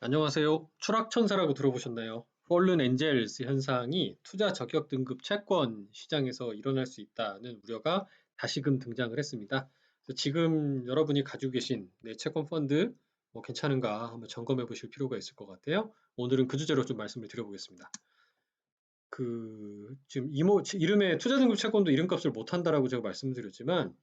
안녕하세요. 추락천사라고 들어보셨나요? 폴른 엔젤스 현상이 투자 적격 등급 채권 시장에서 일어날 수 있다는 우려가 다시금 등장을 했습니다. 그래서 지금 여러분이 가지고 계신 내 채권 펀드 괜찮은가 한번 점검해 보실 필요가 있을 것 같아요. 오늘은 그 주제로 좀 말씀을 드려보겠습니다. 지금 이름에 투자 등급 채권도 이름값을 못한다라고 제가 말씀드렸지만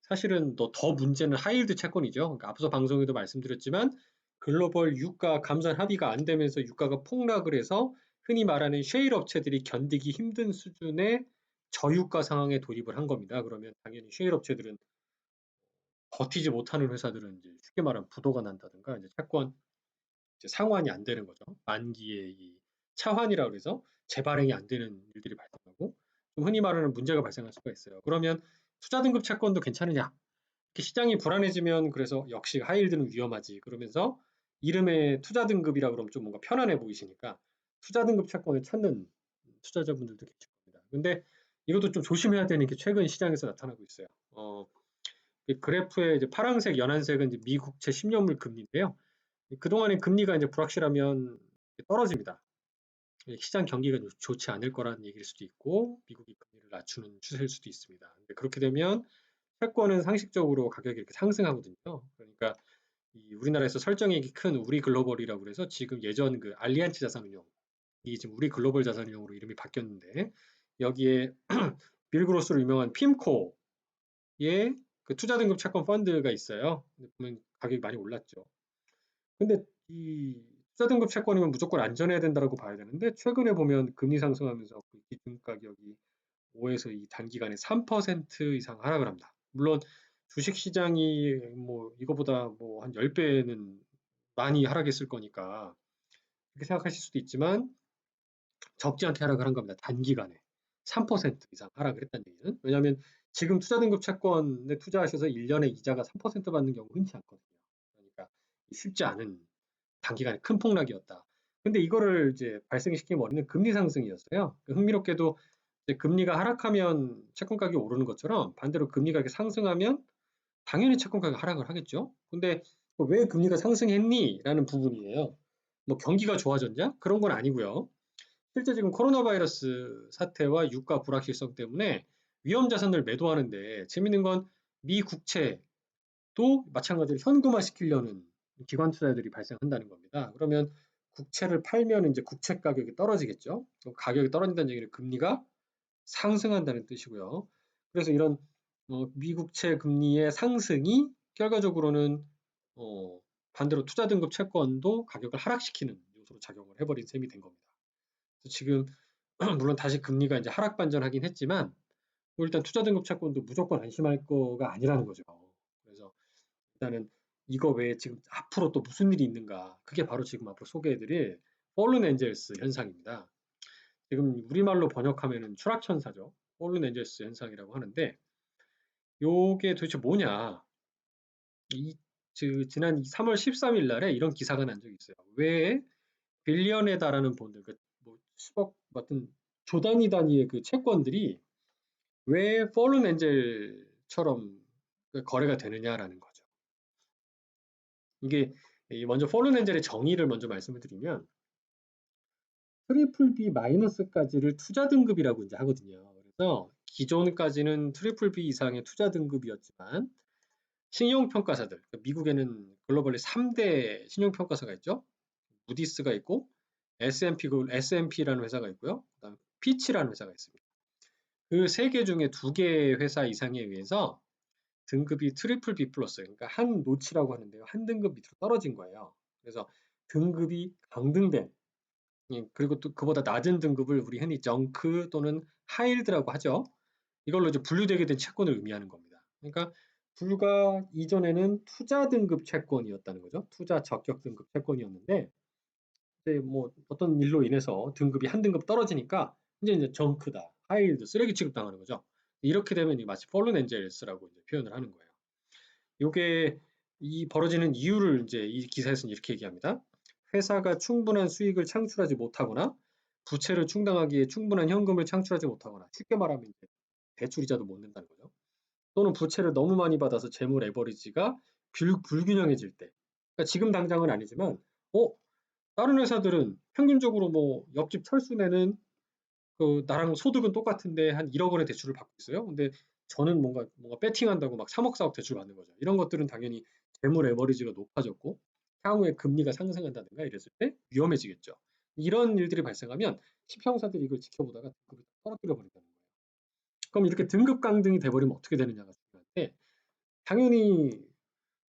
사실은 더 문제는 하이힐드 채권이죠. 그러니까 앞서 방송에도 말씀드렸지만 글로벌 유가 감산 합의가 안 되면서 유가가 폭락을 해서 흔히 말하는 셰일 업체들이 견디기 힘든 수준의 저유가 상황에 돌입을 한 겁니다. 그러면 당연히 셰일 업체들은 버티지 못하는 회사들은 이제 쉽게 말하면 부도가 난다든가 이제 채권 이제 상환이 안 되는 거죠. 만기에 이 차환이라고 해서 재발행이 안 되는 일들이 발생하고 좀 흔히 말하는 문제가 발생할 수가 있어요. 그러면 투자 등급 채권도 괜찮으냐? 시장이 불안해지면 그래서 역시 하이힐드는 위험하지 그러면서 이름에 투자 등급이라 그러면 좀 뭔가 편안해 보이시니까 투자 등급 채권을 찾는 투자자분들도 계실 겁니다. 근데 이것도 좀 조심해야 되는 게 최근 시장에서 나타나고 있어요. 이 그래프의 이제 파란색, 연한색은 이제 미국채 10년물 금리인데요. 그동안에 금리가 이제 불확실하면 떨어집니다. 시장 경기가 좋지 않을 거라는 얘기일 수도 있고 미국이 금리를 낮추는 추세일 수도 있습니다. 근데 그렇게 되면 채권은 상식적으로 가격이 이렇게 상승하거든요. 그러니까 이 우리나라에서 설정액이 큰 우리글로벌이라고 그래서 지금 예전 그 알리안츠 자산운용 이 지금 우리글로벌 자산운용으로 이름이 바뀌었는데 여기에 빌그로스로 유명한 핌코의 그 투자 등급 채권 펀드가 있어요. 근데 보면 가격이 많이 올랐죠. 근데 이 투자 등급 채권이면 무조건 안전해야 된다고 봐야 되는데 최근에 보면 금리 상승하면서 그 기준 가격이 5에서 이 단기간에 3% 이상 하락을 합니다. 물론 주식 시장이 뭐 이거보다 뭐 한 10배는 많이 하락했을 거니까 그렇게 생각하실 수도 있지만 적지 않게 하락을 한 겁니다. 단기간에 3% 이상 하락을 했다는 얘기는. 왜냐하면 지금 투자 등급 채권에 투자하셔서 1년에 이자가 3% 받는 경우 흔치 않거든요. 그러니까 쉽지 않은 단기간에 큰 폭락이었다. 근데 이거를 이제 발생시킨 원인은 금리 상승이었어요. 흥미롭게도 이제 금리가 하락하면 채권 가격이 오르는 것처럼 반대로 금리가 이렇게 상승하면 당연히 채권 가격이 하락을 하겠죠. 근데 왜 금리가 상승했니? 라는 부분이에요. 뭐 경기가 좋아졌냐? 그런 건 아니고요. 실제 지금 코로나 바이러스 사태와 유가 불확실성 때문에 위험 자산을 매도하는데 재밌는 건 미 국채도 마찬가지로 현금화 시키려는 기관 투자들이 발생한다는 겁니다. 그러면 국채를 팔면 이제 국채 가격이 떨어지겠죠. 가격이 떨어진다는 얘기는 금리가 상승한다는 뜻이고요. 그래서 이런 미국채 금리의 상승이 결과적으로는 반대로 투자 등급 채권도 가격을 하락시키는 요소로 작용을 해버린 셈이 된 겁니다. 그래서 지금 물론 다시 금리가 이제 하락 반전하긴 했지만 뭐 일단 투자 등급 채권도 무조건 안심할 거가 아니라는 거죠. 그래서 일단은 이거 외에 지금 앞으로 또 무슨 일이 있는가? 그게 바로 지금 앞으로 소개해드릴 폴른 엔젤스 현상입니다. 지금 우리말로 번역하면은 추락천사죠. 폴른 엔젤스 현상이라고 하는데 요게 도대체 뭐냐? 지난 3월 13일 날에 이런 기사가 난 적이 있어요. 왜 빌리언에 달하는 본들, 뭐 10억 같은 조 단위의 그 채권들이 왜 폴른 엔젤처럼 거래가 되느냐라는 거죠. 이게 먼저 폴른 엔젤의 정의를 먼저 말씀을 드리면 트리플 B 마이너스까지를 투자 등급이라고 이제 하거든요. 그래서 기존까지는 트리플 B 이상의 투자 등급이었지만 신용평가사들, 그러니까 미국에는 글로벌리 3대 신용평가사가 있죠. 무디스가 있고 S&P라는 회사가 있고요. 그다음에 피치라는 회사가 있습니다. 그 세 개 중에 2개 회사 이상에 의해서 등급이 트리플 B 플러스, 그러니까 한 노치라고 하는데요. 한 등급 밑으로 떨어진 거예요. 그래서 등급이 강등된, 그리고 또 그보다 낮은 등급을 우리 흔히 정크 또는 하일드라고 하죠. 이걸로 이제 분류되게 된 채권을 의미하는 겁니다. 그러니까 불과 이전에는 투자 등급 채권이었다는 거죠. 투자 적격 등급 채권이었는데 이제 뭐 어떤 일로 인해서 등급이 한 등급 떨어지니까 이제 정크다, 하이힐드, 쓰레기 취급당하는 거죠. 이렇게 되면 마치 폴른 엔젤스라고 이제 표현을 하는 거예요. 요게 이 벌어지는 이유를 이제 이 기사에서는 이렇게 얘기합니다. 회사가 충분한 수익을 창출하지 못하거나 부채를 충당하기에 충분한 현금을 창출하지 못하거나 쉽게 말하면 이제 대출이자도 못 낸다는 거죠. 또는 부채를 너무 많이 받아서 재물 레버리지가 불균형해질 때, 그러니까 지금 당장은 아니지만 다른 회사들은 평균적으로 뭐 옆집 철수내는 그 나랑 소득은 똑같은데 한 1억 원의 대출을 받고 있어요. 근데 저는 뭔가 배팅한다고 막 3억 4억 대출 받는 거죠. 이런 것들은 당연히 재무 레버리지가 높아졌고 향후에 금리가 상승한다든가 이랬을 때 위험해지겠죠. 이런 일들이 발생하면 시평사들이 이걸 지켜보다가 등급을 떨어뜨려 버린다는 거예요. 그럼 이렇게 등급 강등이 돼버리면 어떻게 되느냐가 중요한데 당연히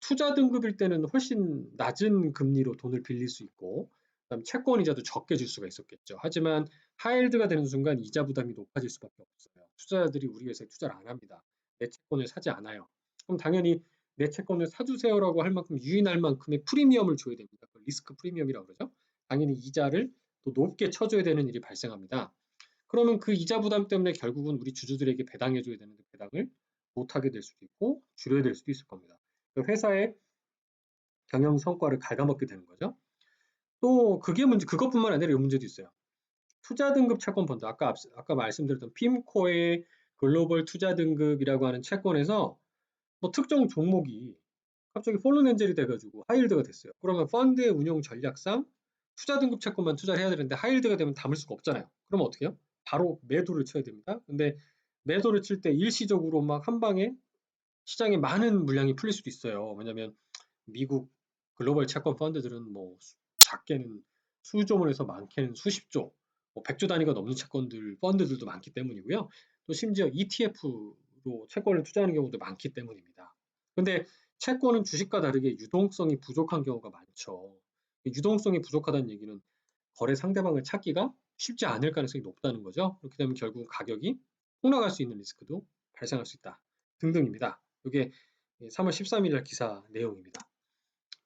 투자 등급일 때는 훨씬 낮은 금리로 돈을 빌릴 수 있고 그다음에 채권 이자도 적게 줄 수가 있었겠죠. 하지만 하이힐드가 되는 순간 이자 부담이 높아질 수밖에 없어요. 투자자들이 우리 회사에 투자를 안 합니다. 내 채권을 사지 않아요. 그럼 당연히 내 채권을 사주세요라고 할 만큼 유인할 만큼의 프리미엄을 줘야 됩니다. 리스크 프리미엄이라고 그러죠. 당연히 이자를 또 높게 쳐줘야 되는 일이 발생합니다. 그러면 그 이자 부담 때문에 결국은 우리 주주들에게 배당해줘야 되는데 배당을 못하게 될 수도 있고 줄여야 될 수도 있을 겁니다. 회사의 경영 성과를 갉아먹게 되는 거죠. 또 그게 문제, 그것뿐만 아니라 이 문제도 있어요. 투자 등급 채권 펀드, 아까 말씀드렸던 핌코의 글로벌 투자 등급이라고 하는 채권에서 뭐 특정 종목이 갑자기 폴른 엔젤이 돼가지고 하이힐드가 됐어요. 그러면 펀드의 운용 전략상 투자 등급 채권만 투자를 해야 되는데 하이힐드가 되면 담을 수가 없잖아요. 그러면 어떻게 해요? 바로 매도를 쳐야 됩니다. 근데 매도를 칠 때 일시적으로 막 한 방에 시장에 많은 물량이 풀릴 수도 있어요. 왜냐면 미국 글로벌 채권 펀드들은 뭐 작게는 수조원에서 많게는 수십조, 뭐 100조 단위가 넘는 채권들 펀드들도 많기 때문이고요. 또 심지어 ETF로 채권을 투자하는 경우도 많기 때문입니다. 근데 채권은 주식과 다르게 유동성이 부족한 경우가 많죠. 유동성이 부족하다는 얘기는 거래 상대방을 찾기가 쉽지 않을 가능성이 높다는 거죠. 그렇게 되면 결국 가격이 폭락할 수 있는 리스크도 발생할 수 있다. 등등입니다. 이게 3월 13일 날 기사 내용입니다.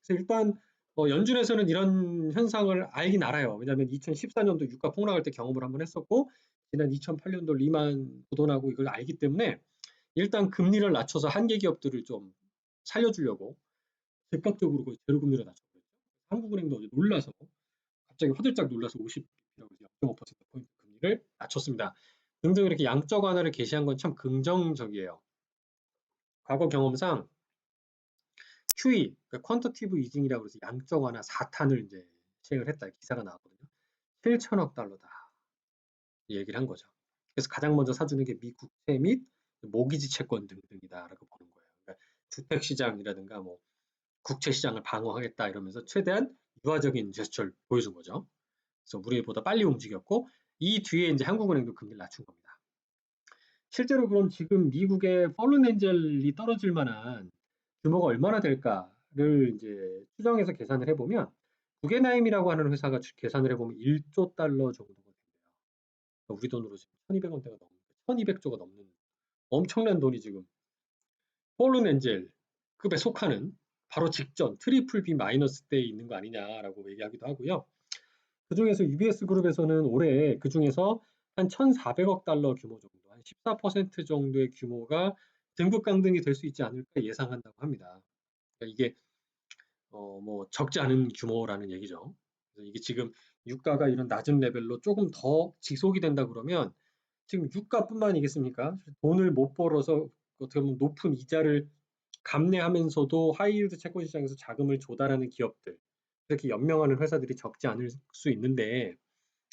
그래서 일단 연준에서는 이런 현상을 알긴 알아요. 왜냐하면 2014년도 유가 폭락할 때 경험을 한번 했었고 지난 2008년도 리만 부도나고 이걸 알기 때문에 일단 금리를 낮춰서 한계 기업들을 좀 살려주려고 즉각적으로 제로금리를 낮췄거든요. 한국은행도 어제 놀라서 갑자기 화들짝 놀라서 50이라고 0.5%포인트 금리를 낮췄습니다. 등등 이렇게 양적 완화를 게시한 건 참 긍정적이에요. 과거 경험상 QE, 그러니까 퀀터티브 이징이라고 해서 양적 완화 4탄을 이제 시행을 했다 기사가 나왔거든요. 7천억 달러다 얘기를 한 거죠. 그래서 가장 먼저 사주는 게 미국채 및 모기지 채권 등등이다라고 보는 거예요. 그러니까 주택 시장이라든가 뭐 국채 시장을 방어하겠다 이러면서 최대한 유화적인 제스처를 보여준 거죠. 그래서 우리보다 빨리 움직였고 이 뒤에 이제 한국은행도 금리를 낮춘 겁니다. 실제로 그럼 지금 미국의 폴른 엔젤이 떨어질 만한 규모가 얼마나 될까를 이제 추정해서 계산을 해보면 구겐하임이라고 하는 회사가 계산을 해보면 1조 달러 정도가 된대요. 그러니까 우리 돈으로 지금 1200원대가 넘는 1200조가 넘는 엄청난 돈이 지금 폴른 엔젤 급에 속하는 바로 직전 트리플 B 마이너스 때에 있는 거 아니냐라고 얘기하기도 하고요. 그중에서 UBS 그룹에서는 올해 그중에서 한 1,400억 달러 규모 정도, 한 14% 정도의 규모가 등급 강등이 될 수 있지 않을까 예상한다고 합니다. 그러니까 이게 뭐 적지 않은 규모라는 얘기죠. 그래서 이게 지금 유가가 이런 낮은 레벨로 조금 더 지속이 된다 그러면 지금 유가뿐만이겠습니까? 돈을 못 벌어서 어떻게 보면 높은 이자를 감내하면서도 하이힐드 채권 시장에서 자금을 조달하는 기업들, 이렇게 연명하는 회사들이 적지 않을 수 있는데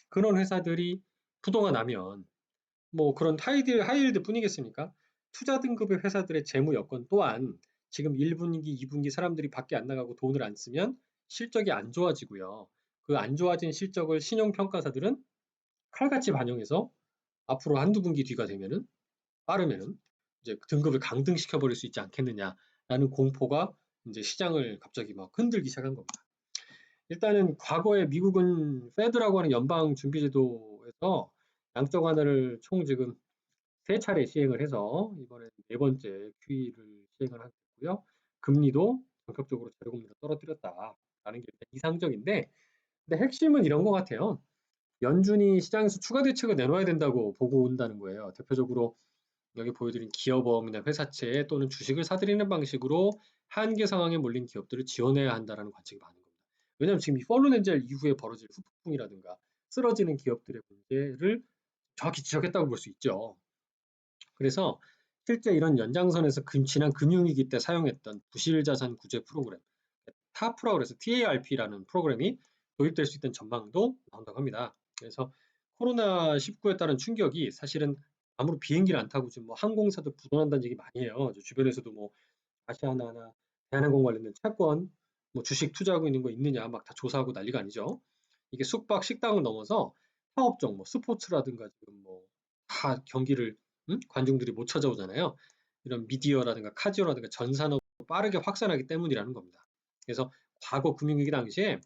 그런 회사들이 부도가 나면 뭐 그런 하이힐드 뿐이겠습니까? 투자 등급의 회사들의 재무 여건 또한 지금 1분기, 2분기 사람들이 밖에 안 나가고 돈을 안 쓰면 실적이 안 좋아지고요. 그 안 좋아진 실적을 신용평가사들은 칼같이 반영해서 앞으로 한두 분기 뒤가 되면은 빠르면은 이제 등급을 강등시켜 버릴 수 있지 않겠느냐라는 공포가 이제 시장을 갑자기 막 흔들기 시작한 겁니다. 일단은 과거에 미국은 페드라고 하는 연방준비제도에서 양적 완화를 총 지금 3차례 시행을 해서 이번에 4번째 QE를 시행을 하게 됐고요. 금리도 본격적으로 제로금리로 떨어뜨렸다라는 게 이상적인데 근데 핵심은 이런 것 같아요. 연준이 시장에서 추가 대책을 내놓아야 된다고 보고 온다는 거예요. 대표적으로 여기 보여드린 기업어음이나 회사채 또는 주식을 사들이는 방식으로 한계 상황에 몰린 기업들을 지원해야 한다는 관측이 많은 겁니다. 왜냐하면 지금 이 펄른 엔젤 이후에 벌어질 후폭풍이라든가 쓰러지는 기업들의 문제를 정확히 지적했다고 볼 수 있죠. 그래서 실제 이런 연장선에서 지난 금융위기 때 사용했던 부실자산 구제 프로그램, 타프라고 해서 TARP라는 프로그램이 도입될 수 있다는 전망도 나온다고 합니다. 그래서 코로나19에 따른 충격이 사실은 아무리 비행기를 안 타고 지금 뭐 항공사도 부도난다는 얘기 많이 해요. 저 주변에서도 뭐 아시아나나 대한항공 관련된 채권, 뭐 주식 투자하고 있는 거 있느냐 막 다 조사하고 난리가 아니죠. 이게 숙박, 식당을 넘어서 사업종, 뭐 스포츠라든가 지금 뭐 다 경기를 관중들이 못 찾아오잖아요. 이런 미디어라든가 카지오라든가 전 산업 빠르게 확산하기 때문이라는 겁니다. 그래서 과거 금융위기 당시에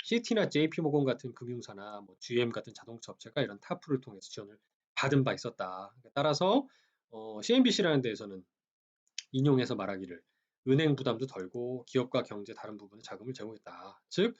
시티나 JP모건 같은 금융사나 뭐 GM 같은 자동차 업체가 이런 타프를 통해서 지원을 받은 바 있었다. 따라서 CNBC라는 데에서는 인용해서 말하기를 은행 부담도 덜고 기업과 경제 다른 부분에 자금을 제공했다. 즉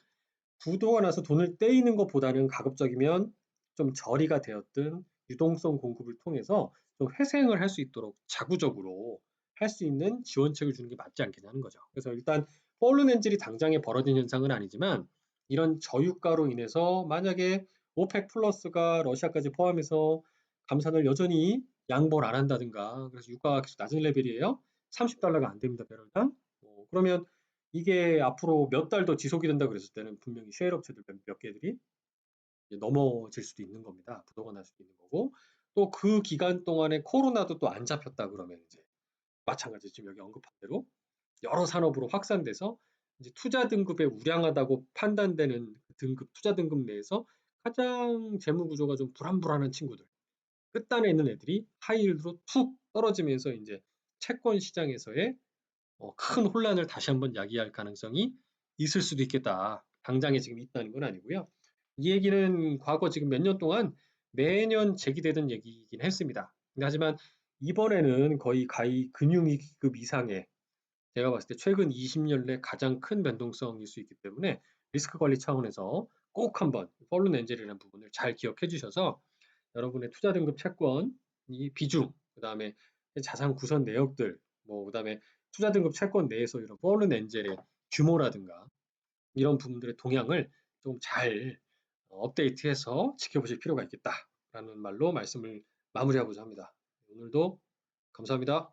부도가 나서 돈을 떼이는 것보다는 가급적이면 좀 저리가 되었든 유동성 공급을 통해서 좀 회생을 할 수 있도록 자구적으로 할 수 있는 지원책을 주는 게 맞지 않겠냐는 거죠. 그래서 일단 폴른 엔젤이 당장에 벌어진 현상은 아니지만 이런 저유가로 인해서 만약에 오펙 플러스가 러시아까지 포함해서 감산을 여전히 양보를 안 한다든가 그래서 유가가 계속 낮은 레벨이에요. $30가 안 됩니다, 배럴당. 그러면 이게 앞으로 몇 달 더 지속이 된다 그랬을 때는 분명히 셰일 업체들 몇 개들이 넘어질 수도 있는 겁니다. 부도가 날 수도 있는 거고 또 그 기간 동안에 코로나도 또 안 잡혔다 그러면 이제 마찬가지 지금 여기 언급한 대로 여러 산업으로 확산돼서 이제 투자 등급에 우량하다고 판단되는 등급 투자 등급 내에서 가장 재무 구조가 좀 불안불안한 친구들 끝단에 있는 애들이 하이힐드로 툭 떨어지면서 이제 채권 시장에서의 큰 혼란을 다시 한번 야기할 가능성이 있을 수도 있겠다. 당장에 지금 있다는 건 아니고요. 이 얘기는 과거 지금 몇 년 동안 매년 제기되던 얘기이긴 했습니다. 하지만 이번에는 거의 가히 금융위기급 이상의 제가 봤을 때 최근 20년 내 가장 큰 변동성일 수 있기 때문에 리스크 관리 차원에서 꼭 한번 폴른 엔젤이라는 부분을 잘 기억해 주셔서 여러분의 투자 등급 채권 이 비중, 그다음에 자산 구성 내역들, 뭐 그다음에 투자 등급 채권 내에서 이런 폴른 엔젤의 규모라든가 이런 부분들의 동향을 좀 잘 업데이트해서 지켜보실 필요가 있겠다라는 말로 말씀을 마무리하고자 합니다. 오늘도 감사합니다.